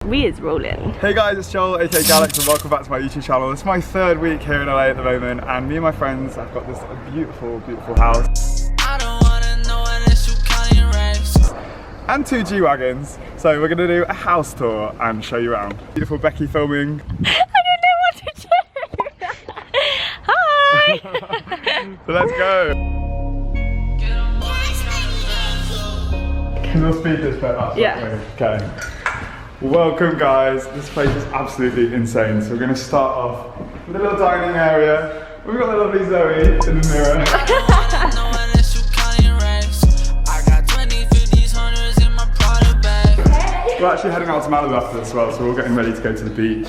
we is rolling. Hey guys, it's Joel, aka Gallucks, and welcome back to my YouTube channel. It's my third week here in LA at the moment, and me and my friends have got this beautiful, beautiful house. I don't wanna know unless you counting racks. And 2 G-Wagons. So we're gonna do a house tour and show you around. Beautiful Becky filming. I don't know what to do. Hi! So let's go. Can your speakers put up? Yeah. Okay. Welcome guys. This place is absolutely insane. So we're gonna start off with a little dining area. We've got the lovely Zoe in the mirror. We're actually heading out to Malibu after this as well, so we're all getting ready to go to the beach.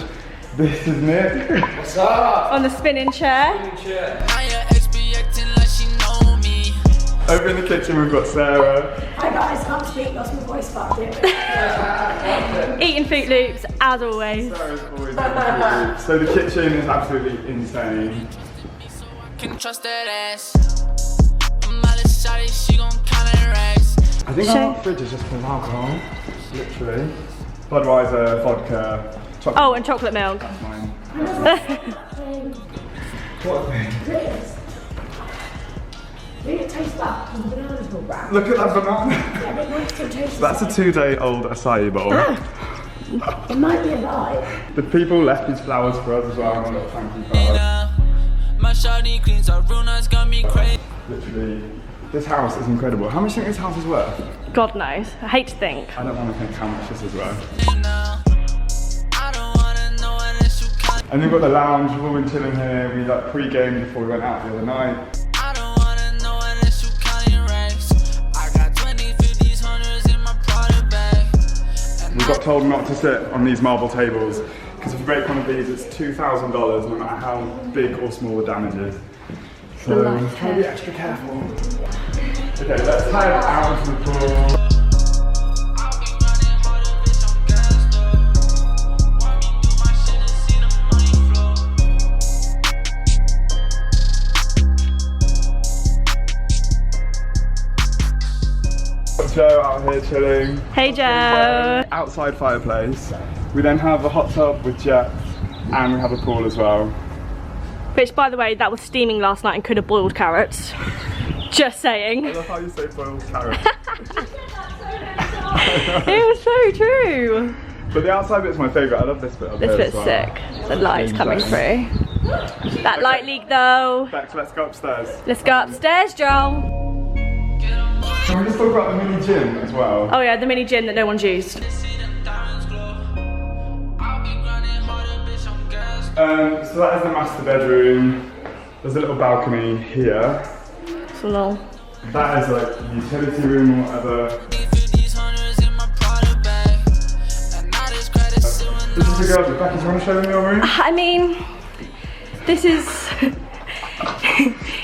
This is Nick. What's up? On the spinning chair. Over in the kitchen we've got Sarah. Hi guys, can't speak, lost my voice, fuck it. Eating Fruit Loops, as always. Sarah's always eating. So the kitchen is absolutely insane. Can trust that ass. She gon' count her racks. I think our fridge is just full of alcohol, literally. Budweiser, vodka, chocolate. Oh, and chocolate milk. That's mine. What thing? This. Really taste that and the bananas go brown. Look at that banana. Yeah, but it still tastes That's a 2-day-old acai bowl. It might be alive. The people left these flowers for us as well on a little thank you card. My shawty cleans her runas got me crazy. Literally, this house is incredible. How much do you think this house is worth? God knows. I hate to think. I don't want to think how much this is worth. I don't wanna know unless you count. And we've got the lounge, we've all been chilling here. We like pre-gamed before we went out the other night. I don't wanna know unless you counting racks. I got 20, 50s, 100s in my Prada bag. We got told not to sit on these marble tables because if you break one of these, it's $2,000 no matter how big or small the damage is. So try to be extra careful. Okay, let's head out to the pool. Joe out here chilling. Hey Joe. Outside fireplace. We then have a hot tub with jets and we have a pool as well. Which, by the way, that was steaming last night and could have boiled carrots. Just saying. I love how you say boiled carrots. It was so true. But the outside bit's my favourite. I love this bit up This here bit's as well. sick. The light's coming through. That light leak though. Bex, let's go upstairs. Let's go upstairs, Joel. Can we just talk about the mini gym as well? Oh yeah, the mini gym that no one's used. So that is the master bedroom. There's a little balcony here. So long. That is like utility room or whatever. This is the girls' room. Becky, do you want to show them your room? I mean, this is...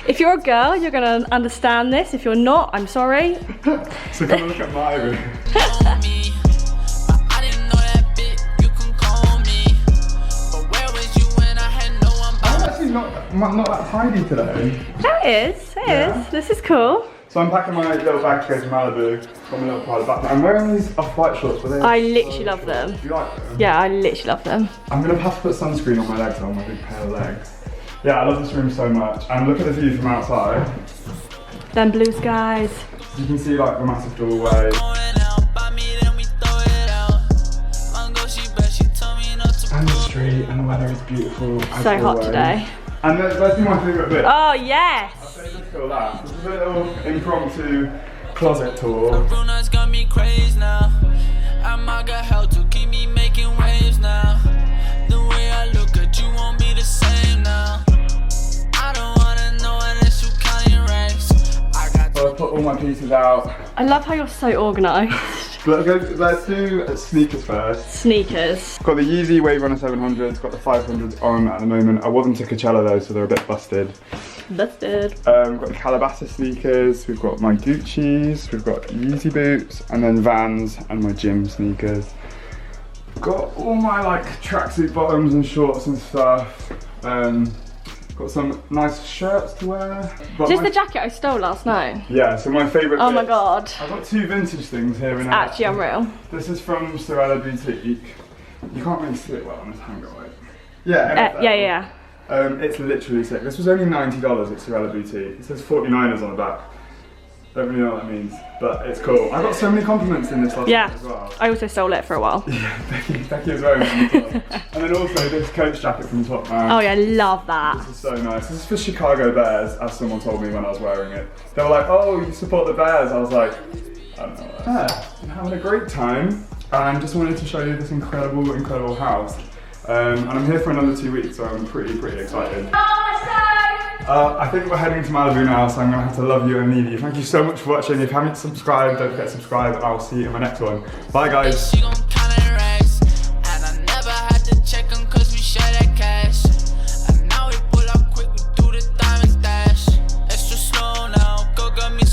If you're a girl, you're gonna understand this. If you're not, I'm sorry. So come and look at my room. Not that tidy today. It is. This is cool. So I'm packing my little bag to go to Malibu. Got my little Prada backpack. I'm wearing these off-white shorts, but I literally love them. Do you like them? Yeah, I literally love them. I'm gonna have to put sunscreen on my legs, on my big pale legs. Yeah, I love this room so much. And look at the view from outside. Them blue skies. You can see like the massive doorway. And the street, and the weather is beautiful. So hot today. And let's do my favourite bit. Oh yes! I'll say just feel that. This is a little impromptu closet tour. Runas got me crazy now. I might got help to keep me making waves now. The way I look at you won't be the same now. I don't wanna know unless you counting racks. I got So I've put all my pieces out. I love how you're so organised. Let's do sneakers first. Sneakers. Got the Yeezy Wave Runner 700s, got the 500s on at the moment. I wore them to Coachella though, so they're a bit busted. Busted. We've got the Calabasas sneakers, we've got my Gucci's, we've got Yeezy boots, and then Vans and my gym sneakers. Got all my like tracksuit bottoms and shorts and stuff. Got some nice shirts to wear. Is this the jacket I stole last night? Yeah, so my favourite Oh my bits. god. I've got 2 vintage things here in Actually unreal. This is from Sorella Boutique. You can't really see it well on this hanger, right? Yeah, yeah. It's literally sick. This was only $90 at Seear Boutique. It says 49ers on the back. Don't really know what that means, but it's cool. I got so many compliments in this last one as well. I also stole it for a while. Yeah, Becky was wearing it from the top. And then also this coach jacket from Top Man. Oh yeah, I love that. This is so nice. This is for Chicago Bears, as someone told me when I was wearing it. They were like, oh, you support the Bears. I was like, I don't know. Yeah, I'm having a great time. And just wanted to show you this incredible, incredible house. And I'm here for another 2 weeks, so I'm pretty excited. I think we're heading to Malibu now, so I'm going to have to love you and leave you. Thank you so much for watching. If you haven't subscribed, don't forget to subscribe, and I'll see you in my next one. Bye, guys.